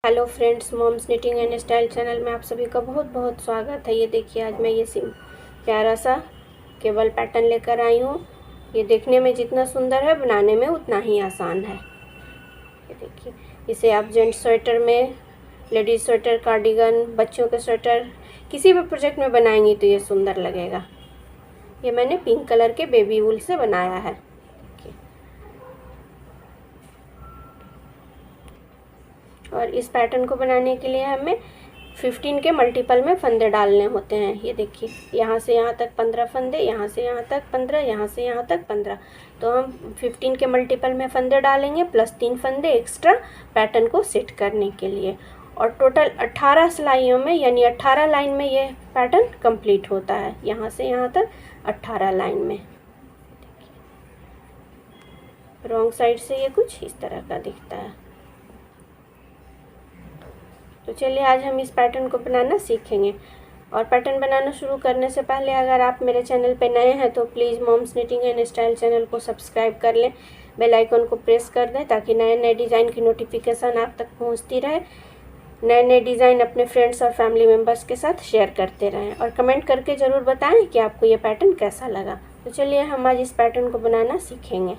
Hello friends, moms knitting and style channel में आप सभी का बहुत बहुत स्वागत है। ये देखिए, आज मैं ये प्यारा सा केबल पैटर्न लेकर आई हूँ। ये देखने में जितना सुंदर है, बनाने में उतना ही आसान है। ये देखिए, इसे आप जेंट्स स्वेटर में, लेडीज स्वेटर, कार्डिगन, बच्चों के स्वेटर, किसी भी प्रोजेक्ट में बनाएंगी तो ये सुंदर लगेगा। ये मैंने पिंक कलर के बेबी वूल से बनाया है। और इस पैटर्न को बनाने के लिए हमें 15 के मल्टीपल में फंदे डालने होते हैं। ये देखिए, यहाँ से यहाँ तक 15 फंदे, यहाँ से यहाँ तक 15, यहाँ से यहाँ तक 15। तो हम 15 के मल्टीपल में फंदे डालेंगे प्लस 3 फंदे एक्स्ट्रा पैटर्न को सेट करने के लिए। और टोटल 18 सिलाइयों में, यानी 18 लाइन में ये पैटर्न कंप्लीट होता है। यहाँ से यहाँ तक 18 लाइन में। रॉन्ग साइड से ये कुछ इस तरह का दिखता है। तो चलिए, आज हम इस पैटर्न को बनाना सीखेंगे। और पैटर्न बनाना शुरू करने से पहले अगर आप मेरे चैनल पे नए हैं तो please moms knitting and style channel को सब्सक्राइब कर लें, बेल आइकन को प्रेस कर दें ताकि नए नए डिज़ाइन की नोटिफिकेशन आप तक पहुंचती रहे। नए नए डिज़ाइन अपने फ्रेंड्स और फैमिली मेम्बर्स के साथ शेयर करते रहें और कमेंट करके ज़रूर बताएँ कि आपको ये पैटर्न कैसा लगा। तो चलिए, हम आज इस पैटर्न को बनाना सीखेंगे।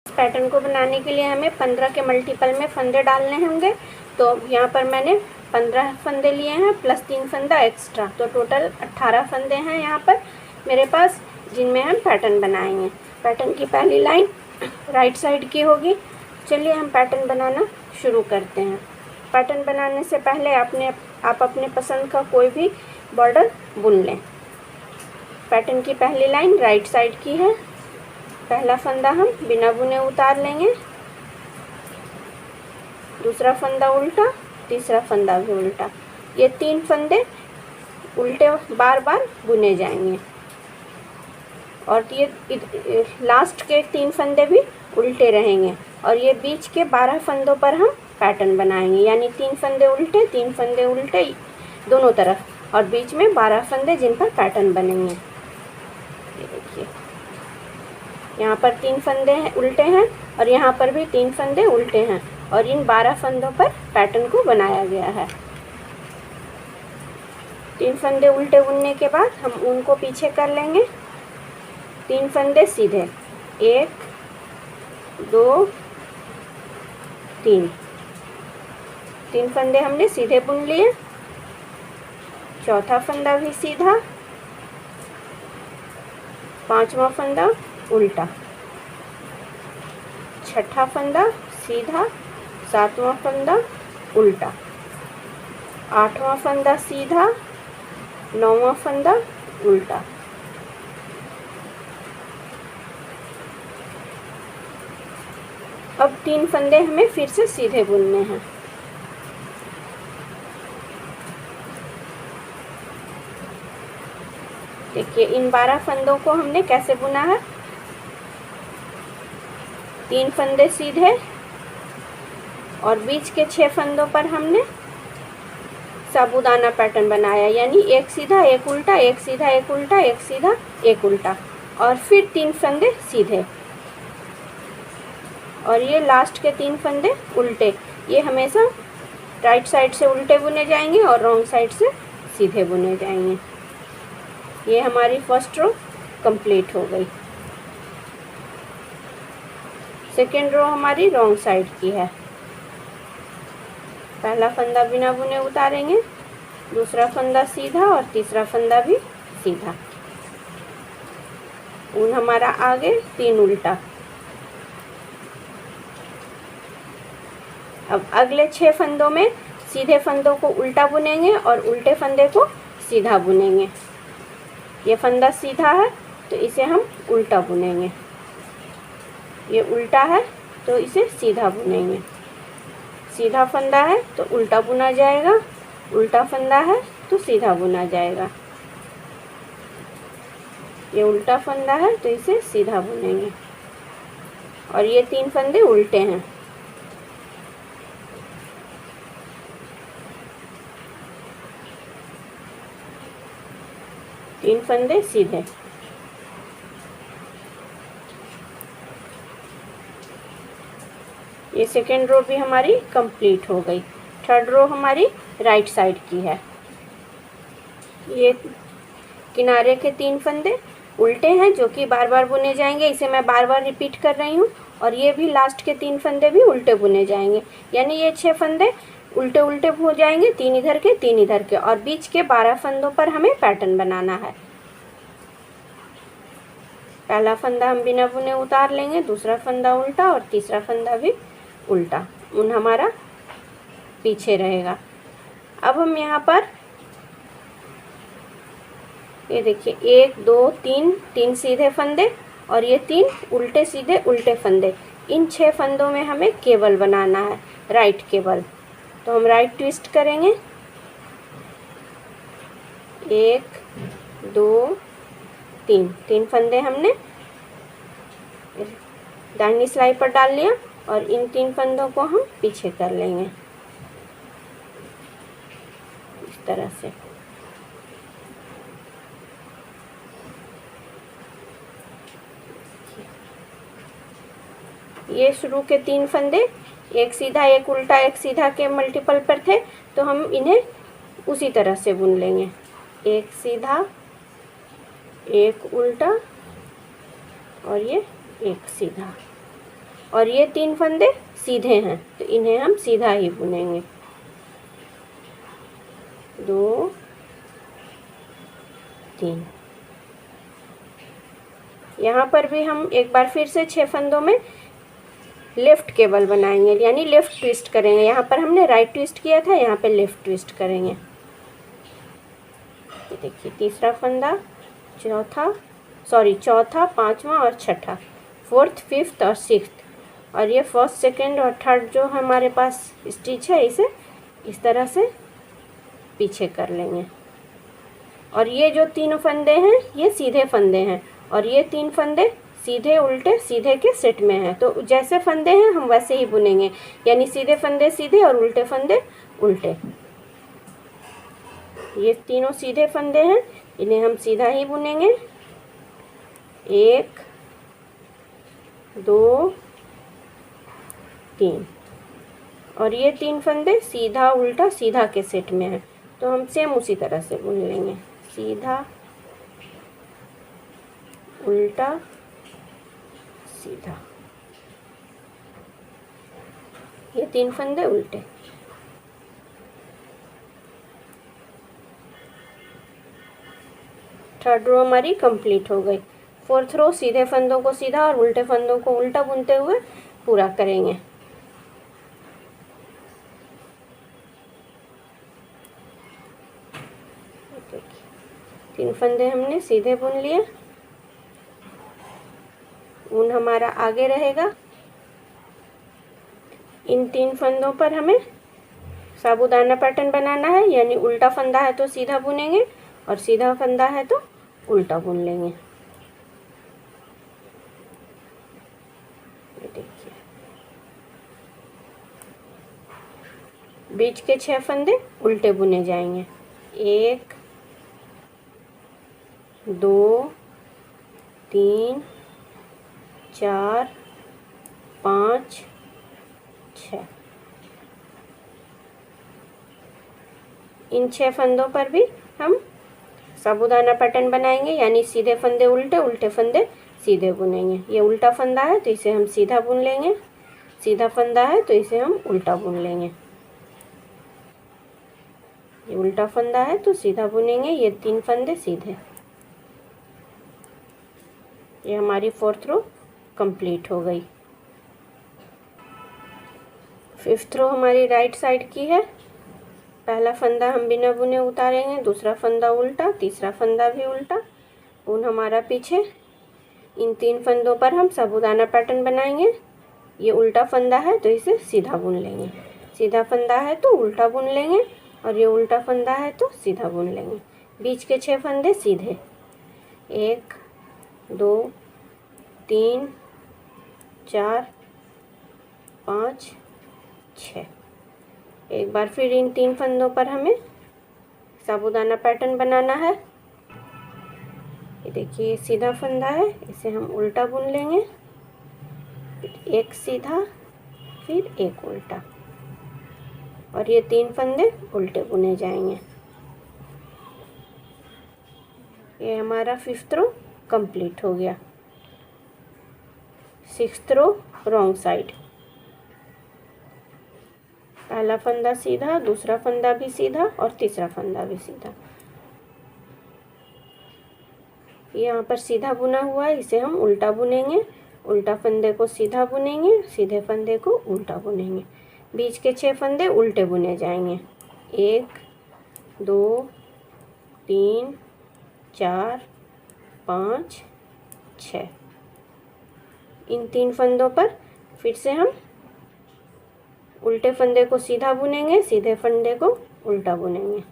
इस पैटर्न को बनाने के लिए हमें 15 के मल्टीपल में फंदे डालने होंगे। तो यहाँ पर मैंने 15 फंदे लिए हैं प्लस 3 फंदा एक्स्ट्रा, तो टोटल 18 फंदे हैं यहाँ पर मेरे पास, जिनमें हम पैटर्न बनाएंगे। पैटर्न की पहली लाइन राइट साइड की होगी। चलिए, हम पैटर्न बनाना शुरू करते हैं। पैटर्न बनाने से पहले आप अपने पसंद का कोई भी बॉर्डर बुन लें। पैटर्न की पहली लाइन राइट साइड की है। पहला फंदा हम बिना बुने उतार लेंगे, दूसरा फंदा उल्टा, तीसरा फंदा भी उल्टा। ये 3 फंदे उल्टे बार बार बुने जाएंगे और ये लास्ट के 3 फंदे भी उल्टे रहेंगे। और ये बीच के 12 फंदों पर हम पैटर्न बनाएंगे, यानी 3 फंदे उल्टे, 3 फंदे उल्टे दोनों तरफ, और बीच में 12 फंदे जिन पर पैटर्न बनेंगे। ये देखिए, यहाँ पर 3 फंदे हैं उल्टे हैं और यहाँ पर भी 3 फंदे उल्टे हैं, और इन 12 फंदों पर पैटर्न को बनाया गया है। 3 फंदे उल्टे बुनने के बाद हम उनको पीछे कर लेंगे। 3 फंदे सीधे, 1 2 3। 3 फंदे हमने सीधे बुन लिए। चौथा फंदा भी सीधा, 5वां फंदा उल्टा, 6ठा फंदा सीधा, 7वां फंदा उल्टा, 8वां फंदा सीधा, 9वां फंदा उल्टा। अब 3 फंदे हमें फिर से सीधे बुनने हैं। देखिए, इन 12 फंदों को हमने कैसे बुना है। 3 फंदे सीधे और बीच के 6 फंदों पर हमने साबूदाना पैटर्न बनाया, यानी एक सीधा एक उल्टा, एक सीधा एक उल्टा, एक सीधा एक उल्टा, और फिर 3 फंदे सीधे, और ये लास्ट के 3 फंदे उल्टे। ये हमेशा राइट साइड से उल्टे बुने जाएंगे और रॉन्ग साइड से सीधे बुने जाएंगे। ये हमारी फर्स्ट रो कंप्लीट हो गई। सेकेंड रो हमारी रॉन्ग साइड की है। पहला फंदा बिना बुने उतारेंगे, दूसरा फंदा सीधा और तीसरा फंदा भी सीधा। ऊन हमारा आगे, 3 उल्टा। अब अगले 6 फंदों में सीधे फंदों को उल्टा बुनेंगे और उल्टे फंदे को सीधा बुनेंगे। ये फंदा सीधा है तो इसे हम उल्टा बुनेंगे, ये उल्टा है तो इसे सीधा बुनेंगे। सीधा फंदा है तो उल्टा बुना जाएगा, उल्टा फंदा है तो सीधा बुना जाएगा। ये उल्टा फंदा है तो इसे सीधा बुनेंगे, और ये 3 फंदे उल्टे हैं। तीन फंदे सीधे। ये सेकेंड रो भी हमारी कंप्लीट हो गई। थर्ड रो हमारी राइट साइड की है। ये किनारे के 3 फंदे उल्टे हैं जो कि बार बार बुने जाएंगे, इसे मैं बार बार रिपीट कर रही हूँ। और ये भी लास्ट के 3 फंदे भी उल्टे बुने जाएंगे, यानी ये 6 फंदे उल्टे उल्टे हो जाएंगे, 3 इधर के 3 इधर के। और बीच के 12 फंदों पर हमें पैटर्न बनाना है। पहला फंदा हम बिना बुने उतार लेंगे, दूसरा फंदा उल्टा और तीसरा फंदा भी उल्टा, ऊन हमारा पीछे रहेगा। अब हम यहाँ पर ये देखिए 1 2 3 सीधे फंदे और ये 3 उल्टे सीधे उल्टे फंदे। इन 6 फंदों में हमें केबल बनाना है, राइट केबल। तो हम राइट ट्विस्ट करेंगे, 1 2 3 फंदे हमने दाहिनी सिलाई पर डाल लिया और इन 3 फंदों को हम पीछे कर लेंगे इस तरह से। ये शुरू के 3 फंदे एक सीधा एक उल्टा एक सीधा के मल्टीपल पर थे, तो हम इन्हें उसी तरह से बुन लेंगे, एक सीधा एक उल्टा और ये एक सीधा। और ये 3 फंदे सीधे हैं तो इन्हें हम सीधा ही बुनेंगे, 2 3। यहाँ पर भी हम एक बार फिर से 6 फंदों में लेफ़्ट केबल बनाएंगे, यानी लेफ़्ट ट्विस्ट करेंगे। यहाँ पर हमने राइट ट्विस्ट किया था, यहाँ पे लेफ़्ट ट्विस्ट करेंगे। ये देखिए तीसरा फंदा, चौथा, पांचवा और छठा, 4th 5th और 6th। और ये 1st 2nd और 3rd जो हमारे पास स्टिच है, इसे इस तरह से पीछे कर लेंगे। और ये जो 3 फंदे हैं ये सीधे फंदे हैं और ये 3 फंदे सीधे उल्टे सीधे के सेट में हैं। तो जैसे फंदे हैं हम वैसे ही बुनेंगे, यानी सीधे फंदे सीधे और उल्टे फंदे उल्टे। ये तीनों सीधे फंदे हैं, इन्हें हम सीधा ही बुनेंगे, 1 2 3। और ये 3 फंदे सीधा उल्टा सीधा के सेट में हैं, तो हम सेम उसी तरह से बुन लेंगे, सीधा उल्टा सीधा। ये 3 फंदे उल्टे। थर्ड रो हमारी कंप्लीट हो गई। 4th रो सीधे फंदों को सीधा और उल्टे फंदों को उल्टा बुनते हुए पूरा करेंगे। देखिए 3 फंदे हमने सीधे बुन लिए, ऊन हमारा आगे रहेगा। इन 3 फंदों पर हमें साबूदाना पैटर्न बनाना है, यानी उल्टा फंदा है तो सीधा बुनेंगे और सीधा फंदा है तो उल्टा बुन लेंगे। ये देखिए बीच के 6 फंदे उल्टे बुने जाएंगे, 1 2 3 4 5 6। इन 6 फंदों पर भी हम साबूदाना पैटर्न बनाएंगे, यानी सीधे फंदे उल्टे उल्टे फंदे सीधे बुनेंगे। ये उल्टा फंदा है तो इसे हम सीधा बुन लेंगे, सीधा फंदा है तो इसे हम उल्टा बुन लेंगे। ये उल्टा फंदा है तो सीधा बुनेंगे, ये 3 फंदे सीधे। ये हमारी 4th रो कंप्लीट हो गई। 5th रो हमारी राइट साइड की है। पहला फंदा हम बिना बुने उतारेंगे, दूसरा फंदा उल्टा, तीसरा फंदा भी उल्टा, ऊन हमारा पीछे। इन 3 फंदों पर हम साबूदाना पैटर्न बनाएंगे। ये उल्टा फंदा है तो इसे सीधा बुन लेंगे, सीधा फंदा है तो उल्टा बुन लेंगे और ये उल्टा फंदा है तो सीधा बुन लेंगे। बीच के 6 फंदे सीधे, 1 2 3 4 5 6। एक बार फिर इन 3 फंदों पर हमें साबूदाना पैटर्न बनाना है। ये देखिए सीधा फंदा है, इसे हम उल्टा बुन लेंगे, एक सीधा फिर एक उल्टा, और ये 3 फंदे उल्टे बुने जाएंगे। ये हमारा 5th रो कंप्लीट हो गया। 6th रो रॉन्ग साइड, पहला फंदा सीधा, दूसरा फंदा भी सीधा और तीसरा फंदा भी सीधा। यहाँ पर सीधा बुना हुआ है, इसे हम उल्टा बुनेंगे। उल्टा फंदे को सीधा बुनेंगे, सीधे फंदे को उल्टा बुनेंगे। बीच के 6 फंदे उल्टे बुने जाएंगे। 1 2 3 4 5 6। इन 3 फंदों पर फिर से हम उल्टे फंदे को सीधा बुनेंगे, सीधे फंदे को उल्टा बुनेंगे।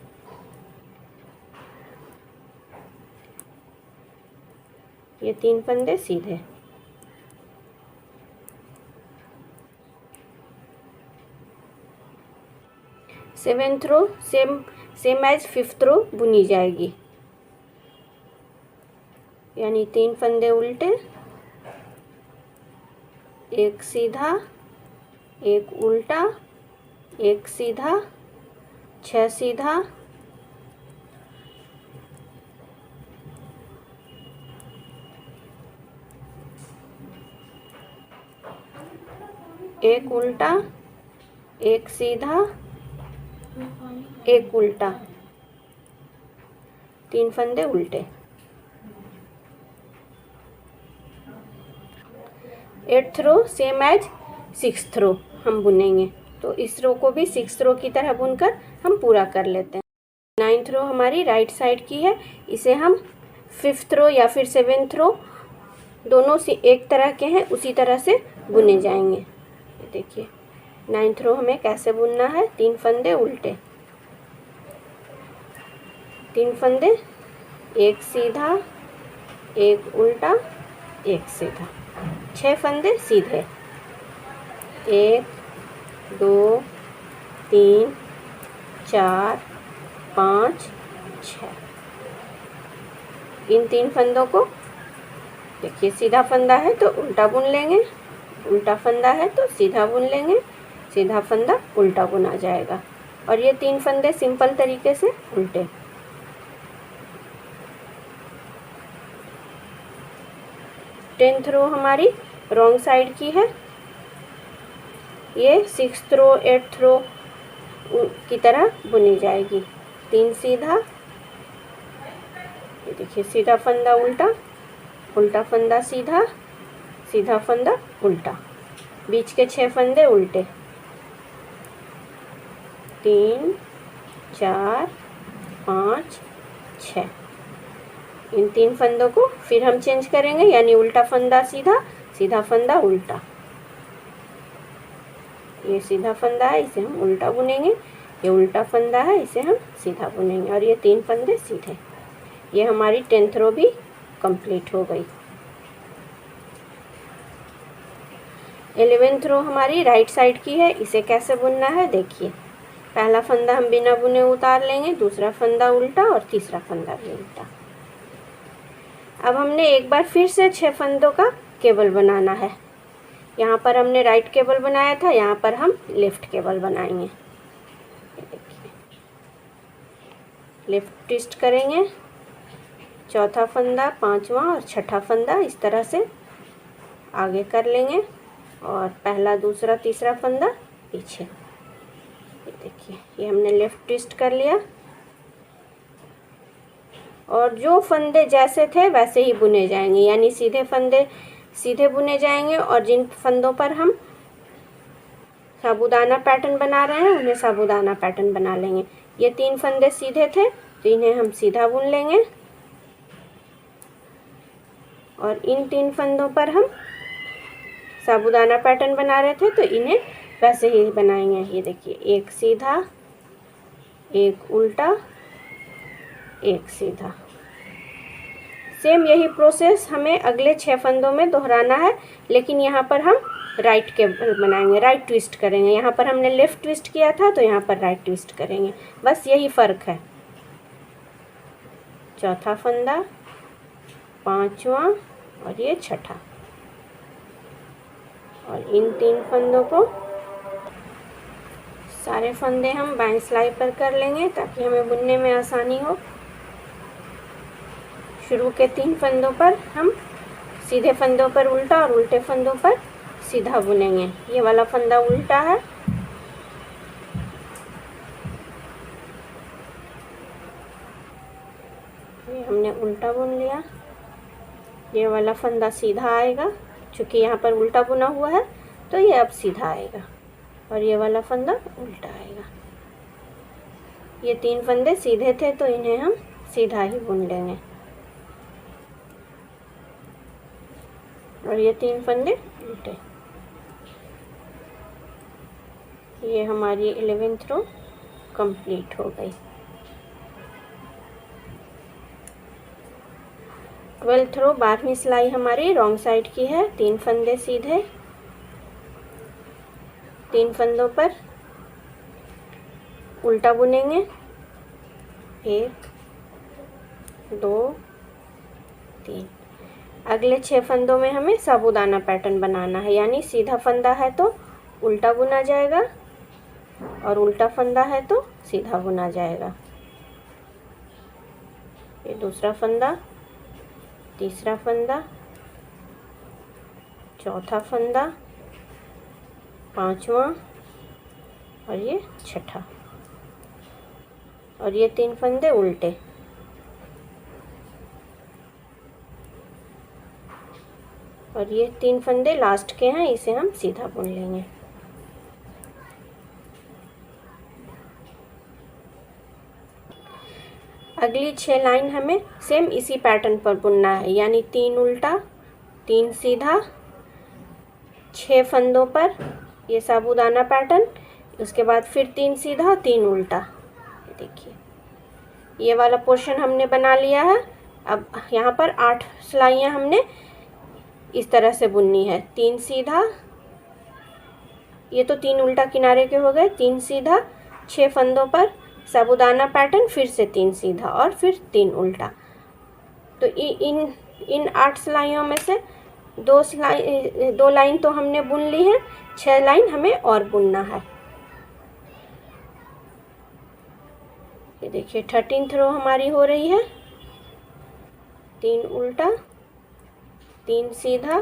ये 3 फंदे सीधे। सेवेंथ रो सेम एज 5th रो बुनी जाएगी, यानी 3 फंदे उल्टे, एक सीधा, एक उल्टा, एक सीधा, 6 सीधा, एक उल्टा, एक सीधा, एक उल्टा, 3 फंदे उल्टे। 8th रो सेम एज 6th रो हम बुनेंगे, तो इस रो को भी 6th रो की तरह बुनकर हम पूरा कर लेते हैं। 9th रो हमारी राइट साइड की है, इसे हम 5th रो या फिर 7th रो दोनों से एक तरह के हैं, उसी तरह से बुने जाएंगे। ये देखिए 9th रो हमें कैसे बुनना है। 3 फंदे उल्टे, 3 फंदे, एक सीधा, एक उल्टा, एक सीधा, 6 फंदे सीधे, 1 2 3 4 5 6। इन 3 फंदों को देखिए, सीधा फंदा है तो उल्टा बुन लेंगे, उल्टा फंदा है तो सीधा बुन लेंगे, सीधा फंदा उल्टा बुना जाएगा, और ये 3 फंदे सिंपल तरीके से उल्टे। टेंथ रो हमारी रॉन्ग साइड की है, ये 6th रो 8th रो की तरह बुनी जाएगी। 3 सीधा, ये देखिए सीधा फंदा उल्टा, उल्टा फंदा सीधा, सीधा फंदा उल्टा, बीच के 6 फंदे उल्टे, 3 4 5 6। इन 3 फंदों को फिर हम चेंज करेंगे, यानी उल्टा फंदा सीधा, सीधा फंदा उल्टा। ये सीधा फंदा है, इसे हम उल्टा बुनेंगे, ये उल्टा फंदा है, इसे हम सीधा बुनेंगे, और ये 3 फंदे सीधे। ये हमारी 10th रो भी कंप्लीट हो गई। 11th रो हमारी राइट साइड की है, इसे कैसे बुनना है देखिए। पहला फंदा हम बिना बुने उतार लेंगे, दूसरा फंदा उल्टा और तीसरा फंदा भी उल्टा। अब हमने एक बार फिर से 6 फंदों का केबल बनाना है। यहाँ पर हमने राइट केबल बनाया था, यहाँ पर हम लेफ्ट केबल बनाएंगे। ये देखिए, लेफ्ट ट्विस्ट करेंगे, चौथा फंदा, पांचवा और छठा फंदा इस तरह से आगे कर लेंगे, और पहला दूसरा तीसरा फंदा पीछे। ये देखिए, ये हमने लेफ्ट ट्विस्ट कर लिया, और जो फंदे जैसे थे वैसे ही बुने जाएंगे, यानी सीधे फंदे सीधे बुने जाएंगे, और जिन फंदों पर हम साबूदाना पैटर्न बना रहे हैं उन्हें साबूदाना पैटर्न बना लेंगे। ये 3 फंदे सीधे थे तो इन्हें हम सीधा बुन लेंगे, और इन 3 फंदों पर हम साबूदाना पैटर्न बना रहे थे तो इन्हें वैसे ही बनाएंगे। ये देखिए, एक सीधा, एक उल्टा, एक सीधा। सेम यही प्रोसेस हमें अगले 6 फंदों में दोहराना है, लेकिन यहाँ पर हम राइट केबल बनाएंगे, राइट ट्विस्ट करेंगे। यहाँ पर हमने लेफ़्ट ट्विस्ट किया था तो यहाँ पर राइट ट्विस्ट करेंगे, बस यही फ़र्क है। चौथा फंदा, पांचवा और ये छठा, और इन 3 फंदों को सारे फंदे हम बाएं सिलाई पर कर लेंगे ताकि हमें बुनने में आसानी हो। शुरू के 3 फंदों पर हम सीधे फंदों पर उल्टा और उल्टे फंदों पर सीधा बुनेंगे। ये वाला फंदा उल्टा है, ये हमने उल्टा बुन लिया। ये वाला फंदा सीधा आएगा, क्योंकि यहाँ पर उल्टा बुना हुआ है तो ये अब सीधा आएगा, और ये वाला फंदा उल्टा आएगा। ये 3 फंदे सीधे थे तो इन्हें हम सीधा ही बुन लेंगे, और ये 3 फंदे उल्टे। ये हमारी 11th रो कंप्लीट हो गई। 12th रो 12वीं सिलाई हमारी रॉन्ग साइड की है। 3 फंदे सीधे, 3 फंदों पर उल्टा बुनेंगे। 1 2 3। अगले 6 फंदों में हमें साबूदाना पैटर्न बनाना है, यानी सीधा फंदा है तो उल्टा बुना जाएगा और उल्टा फंदा है तो सीधा बुना जाएगा। ये दूसरा फंदा, तीसरा फंदा, चौथा फंदा, 5वां और ये 6ठा, और ये 3 फंदे उल्टे। और ये 3 फंदे लास्ट के हैं, इसे हम सीधा बुन लेंगे। अगली 6 लाइन हमें सेम इसी पैटर्न पर बुनना है, यानी 3 उल्टा 3 सीधा, 6 फंदों पर ये साबूदाना पैटर्न, उसके बाद फिर 3 सीधा 3 उल्टा। देखिए ये वाला पोर्शन हमने बना लिया है। अब यहाँ पर 8 सिलाइयाँ हमने इस तरह से बुननी है। 3 सीधा, ये तो 3 उल्टा किनारे के हो गए, 3 सीधा, 6 फंदों पर साबूदाना पैटर्न, फिर से 3 सीधा और फिर 3 उल्टा। तो इन 8 सिलाइयों में से 2 लाइन तो हमने बुन ली है, 6 लाइन हमें और बुनना है। ये देखिए 13th रो हमारी हो रही है। 3 उल्टा 3 सीधा,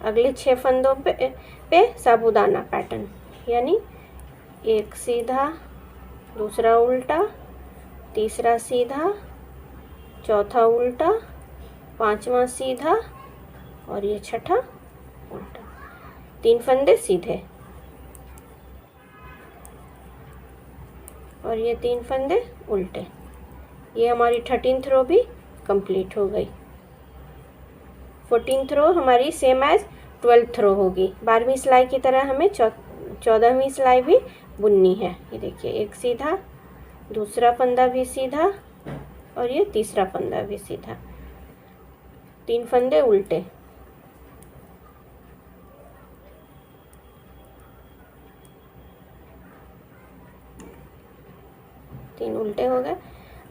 अगले 6 फंदों पे साबूदाना पैटर्न, यानी 1 सीधा, दूसरा उल्टा, तीसरा सीधा, चौथा उल्टा, 5वां सीधा और ये 6ठा उल्टा। 3 फंदे सीधे और ये 3 फंदे उल्टे। ये हमारी 13th रो भी कंप्लीट हो गई। 14th रो हमारी सेम एज 12th रो होगी। 12वीं सिलाई की तरह हमें 14वीं सिलाई भी बुननी है। ये देखिए 1 सीधा, दूसरा फंदा भी सीधा और ये तीसरा फंदा भी सीधा, 3 फंदे उल्टे। तीन उल्टे हो गए।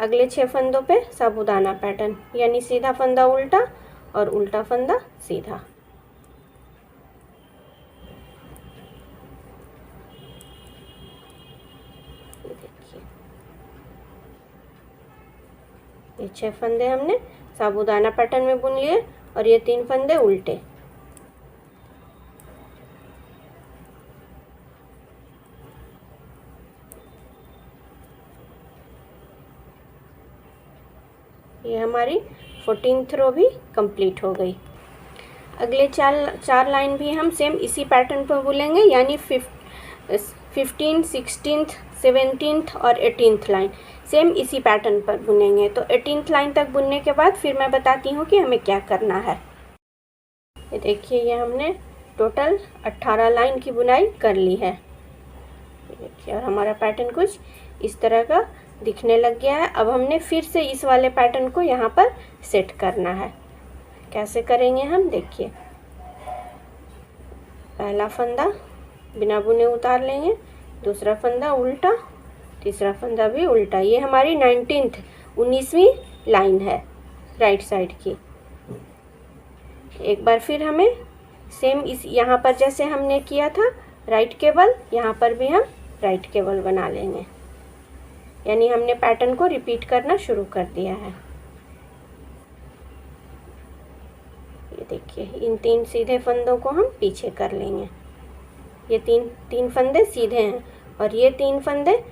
अगले 6 फंदों पे साबूदाना पैटर्न, यानी सीधा फंदा उल्टा और उल्टा फंदा सीधा। ये 6 फंदे हमने साबूदाना पैटर्न में बुन लिए और ये 3 फंदे उल्टे। ये हमारी 14th रो भी कंप्लीट हो गई। अगले 4 लाइन भी हम सेम इसी पैटर्न पर बुनेंगे, यानी 15, 16th, 17th और 18th लाइन सेम इसी पैटर्न पर बुनेंगे। तो 18th लाइन तक बुनने के बाद फिर मैं बताती हूँ कि हमें क्या करना है। ये देखिए ये हमने टोटल 18 लाइन की बुनाई कर ली है। देखिए और हमारा पैटर्न कुछ इस तरह का दिखने लग गया है। अब हमने फिर से इस वाले पैटर्न को यहाँ पर सेट करना है। कैसे करेंगे हम, देखिए पहला फंदा बिना बुने उतार लेंगे, दूसरा फंदा उल्टा, तीसरा फंदा भी उल्टा। ये हमारी 19वीं लाइन है राइट साइड की। एक बार फिर हमें सेम इस यहाँ पर जैसे हमने किया था राइट केबल, यहाँ पर भी हम राइट केबल बना लेंगे। यानी हमने पैटर्न को रिपीट करना शुरू कर दिया है। ये देखिए, इन 3 सीधे फंदों को हम पीछे कर लेंगे। ये तीन फंदे सीधे हैं और ये 3 फंदे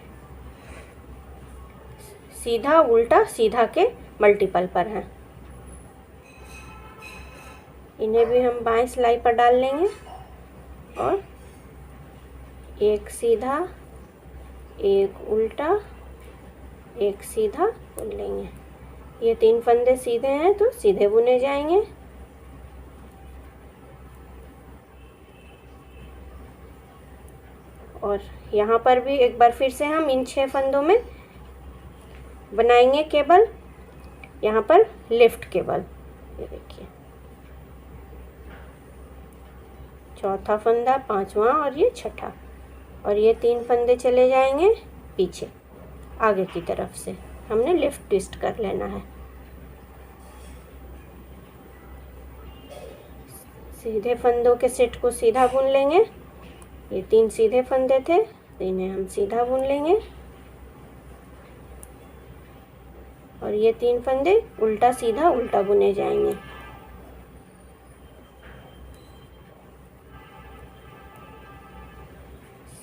सीधा उल्टा सीधा के मल्टीपल पर हैं। इन्हें भी हम बाएं सिलाई पर डाल लेंगे और एक सीधा, एक उल्टा, एक सीधा बुन लेंगे। ये 3 फंदे सीधे हैं तो सीधे बुने जाएंगे। और यहाँ पर भी एक बार फिर से हम इन 6 फंदों में बनाएंगे केबल, यहाँ पर लिफ्ट केबल। ये देखिए, चौथा फंदा, 5वां और ये छठा, और ये 3 फंदे चले जाएंगे पीछे आगे की तरफ से। हमने लिफ्ट ट्विस्ट कर लेना है। सीधे फंदों के सेट को सीधा बुन लेंगे। ये 3 सीधे फंदे थे, इन्हें हम सीधा बुन लेंगे और ये 3 फंदे उल्टा सीधा उल्टा बुने जाएंगे।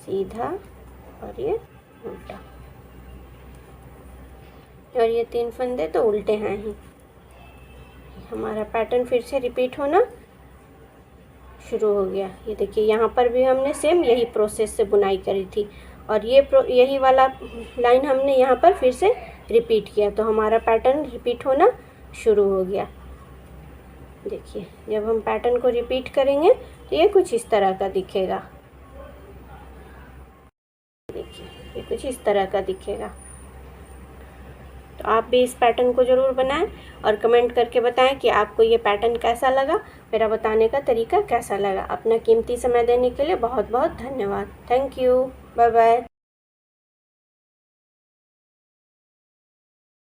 सीधा और ये उल्टा, और ये 3 फंदे तो उल्टे हैं ही। हमारा पैटर्न फिर से रिपीट होना शुरू हो गया। ये देखिए, यहाँ पर भी हमने सेम यही प्रोसेस से बुनाई करी थी और यही वाला लाइन हमने यहाँ पर फिर से रिपीट किया, तो हमारा पैटर्न रिपीट होना शुरू हो गया। देखिए, जब हम पैटर्न को रिपीट करेंगे तो ये कुछ इस तरह का दिखेगा। देखिए, ये कुछ इस तरह का दिखेगा। तो आप भी इस पैटर्न को ज़रूर बनाएं और कमेंट करके बताएं कि आपको ये पैटर्न कैसा लगा, मेरा बताने का तरीका कैसा लगा। अपना कीमती समय देने के लिए बहुत बहुत धन्यवाद। Thank you. Bye bye.